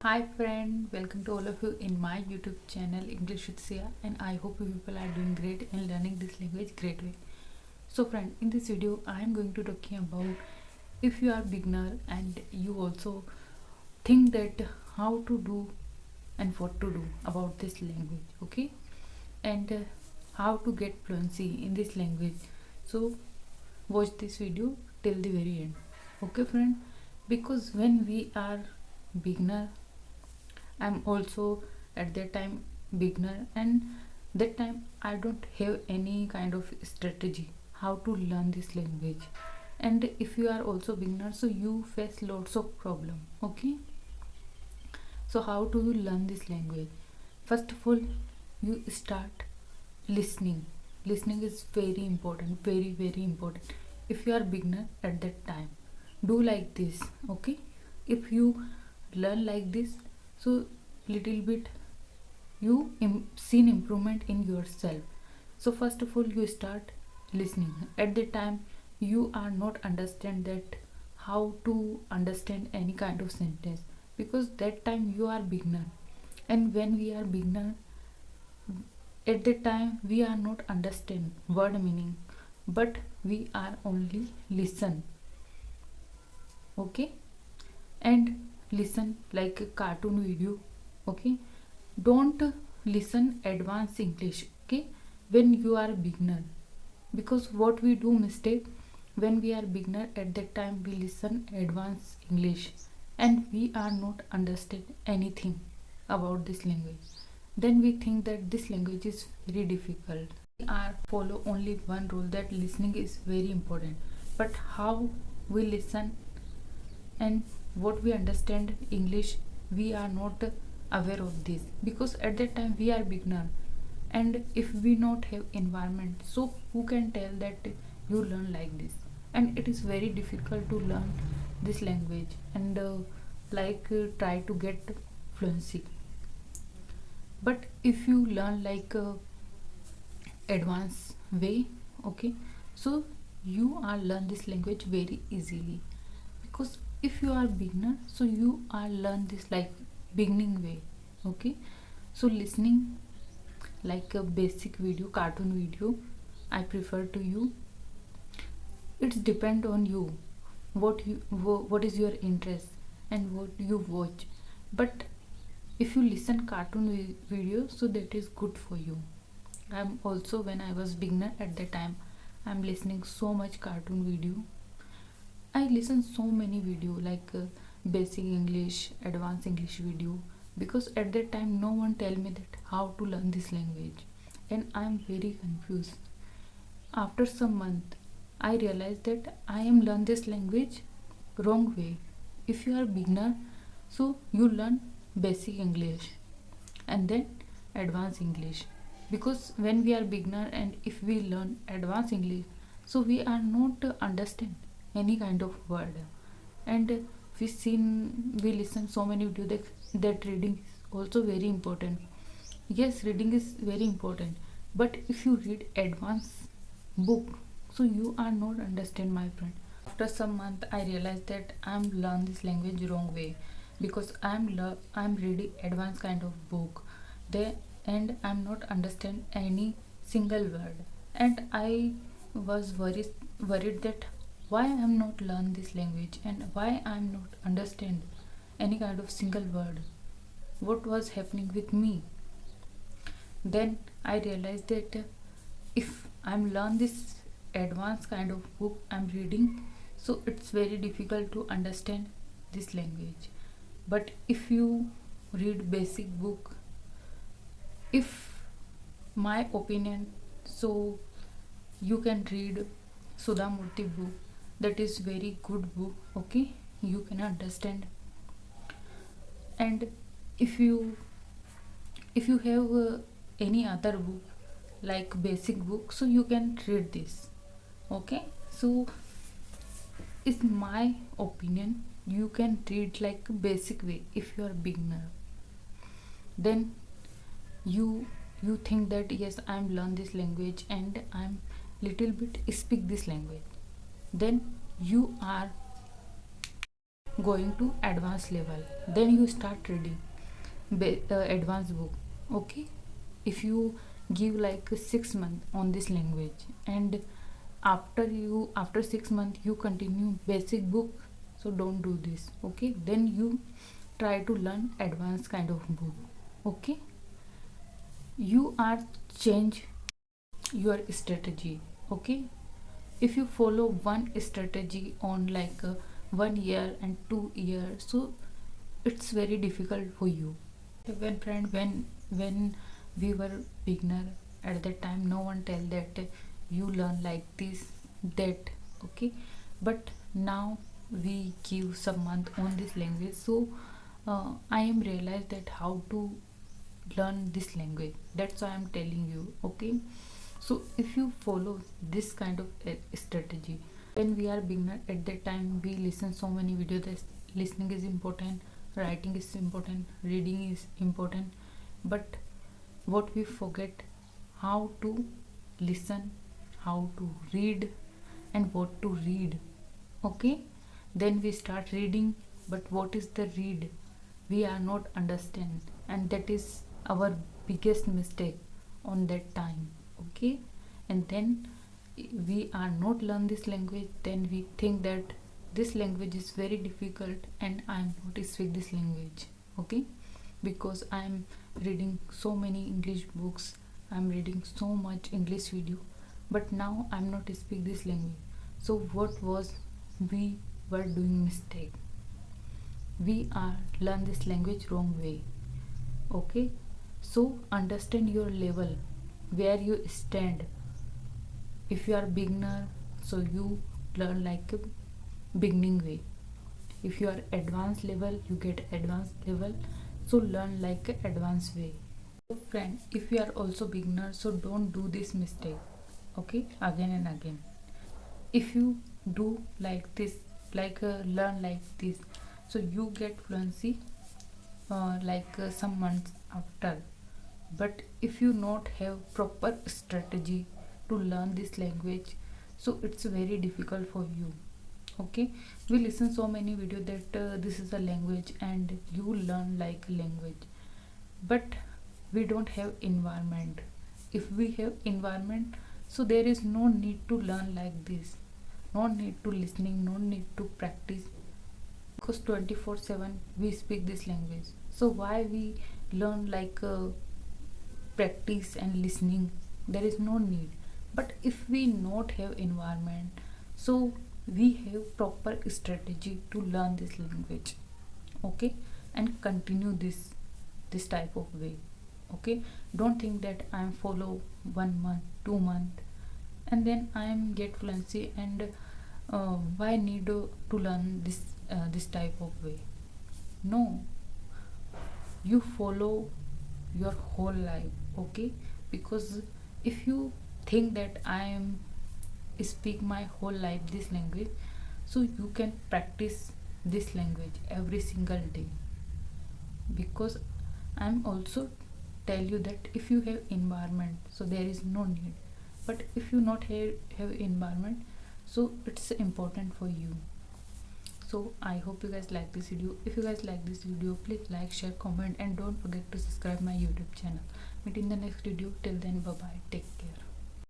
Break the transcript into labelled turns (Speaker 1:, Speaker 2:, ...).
Speaker 1: Hi friend, welcome to all of you in my YouTube channel English with Sia, and I hope you people are doing great and learning this language great way. So friend, in this video I am going to talking about if you are beginner and you also think that how to do and what to do about this language, okay? And how to get fluency in this language. So watch this video till the very end, okay friend? Because when we are beginner, I'm also at that time beginner, and that time I don't have any kind of strategy how to learn this language. And if you are also beginner, so you face lots of problem, okay? So how do you learn this language? First of all, you start listening. Listening is very important, very important. If you are beginner at that time, do like this, okay? If you learn like this, so little bit you seen improvement in yourself. So first of all, you start listening. At the time you are not understand that how to understand any kind of sentence, because that time you are beginner. And when we are beginner, at the time we are not understand word meaning, but we are only listen, okay? And listen like a cartoon video, okay? Don't listen advanced English, okay, when you are beginner. Because what we do mistake when we are beginner, at that time we listen advanced English and we are not understand anything about this language. Then we think that this language is very difficult. We are follow only one rule, that listening is very important, but how we listen and what we understand English, we are not aware of this, because at that time we are beginner. And if we not have environment, so who can tell that you learn like this? And it is very difficult to learn this language and try to get fluency. But if you learn like advanced way, okay, so you are learn this language very easily. Because if you are beginner, so you are learn this like beginning way, okay? So listening like a basic video, cartoon video, I prefer to you. It's depend on you, what is your interest and what you watch. But if you listen cartoon video, so that is good for you. I'm also, when I was beginner at the time, I'm listening so much cartoon video. I listen so many video like basic English, advanced English video, because at that time no one tell me that how to learn this language, and I am very confused. After some month, I realized that I am learn this language wrong way. If you are beginner, so you learn basic English and then advanced English. Because when we are beginner and if we learn advanced English, so we are not understand any kind of word. And we listen so many video that reading is also very important. Yes, reading is very important, but if you read advanced book, so you are not understand, my friend. After some month, I realized that I'm learn this language wrong way, because I'm reading advanced kind of book there, and I'm not understand any single word. And I was worried that why I'm not learn this language and why I'm not understand any kind of single word. What was happening with me? Then I realized that if I'm learn this advanced kind of book I'm reading, so it's very difficult to understand this language. But if you read basic book, if my opinion, so you can read Sudha Murthy book, that is very good book, okay? You can understand. And if you have any other book like basic book, so you can read this, okay? So it's my opinion, you can read like basic way if you are beginner. Then you think that yes, I'm learn this language and I'm little bit speak this language. Then you are going to advanced level, then you start reading advanced book. Okay, if you give like 6 months on this language, and after 6 months you continue basic book, so don't do this. Okay, then you try to learn advanced kind of book. Okay, you are change your strategy. Okay, if you follow one strategy on like 1 year and 2 years, so it's very difficult for you. When we were beginner, at that time no one tell that you learn like this, that. Okay, but now we give some month on this language, so I am realized that how to learn this language. That's why I'm telling you. Okay, so if you follow this kind of strategy, when we are beginner, at that time we listen so many videos that listening is important, writing is important, reading is important, but what we forget, how to listen, how to read, and what to read. Okay, then we start reading, but what is the read, we are not understand, and that is our biggest mistake on that time. Okay, and then we are not learn this language, then we think that this language is very difficult and I am not speak this language. Okay, because I am reading so many English books, I am reading so much English video, but now I am not speak this language. So what was we were doing mistake, we are learn this language wrong way. Okay, so understand your level, where you stand. If you are beginner, so you learn like a beginning way. If you are advanced level, you get advanced level, so learn like a advanced way. So friend, if you are also beginner, so don't do this mistake. Okay, again and again. If you do like this, like learn like this, so you get fluency some months after. But if you not have proper strategy to learn this language, so it's very difficult for you. Okay, we listen so many videos that this is a language and you learn like language, but we don't have environment. If we have environment, so there is no need to learn like this, no need to listening, no need to practice, because 24/7 we speak this language. So why we learn like practice and listening, there is no need. But if we not have environment, so we have proper strategy to learn this language. Okay, and continue this type of way. Okay, don't think that I am follow 1 month 2 month and then I am get fluency, and why need to learn this type of way. No, you follow your whole life. Okay, because if you think that I am speak my whole life this language, so you can practice this language every single day. Because I'm also tell you that if you have environment, so there is no need. But if you not have environment, so it's important for you. So I hope you guys like this video. If you guys like this video, please like, share, comment, and don't forget to subscribe my YouTube channel. Meet in the next video. Till then, bye bye, take care.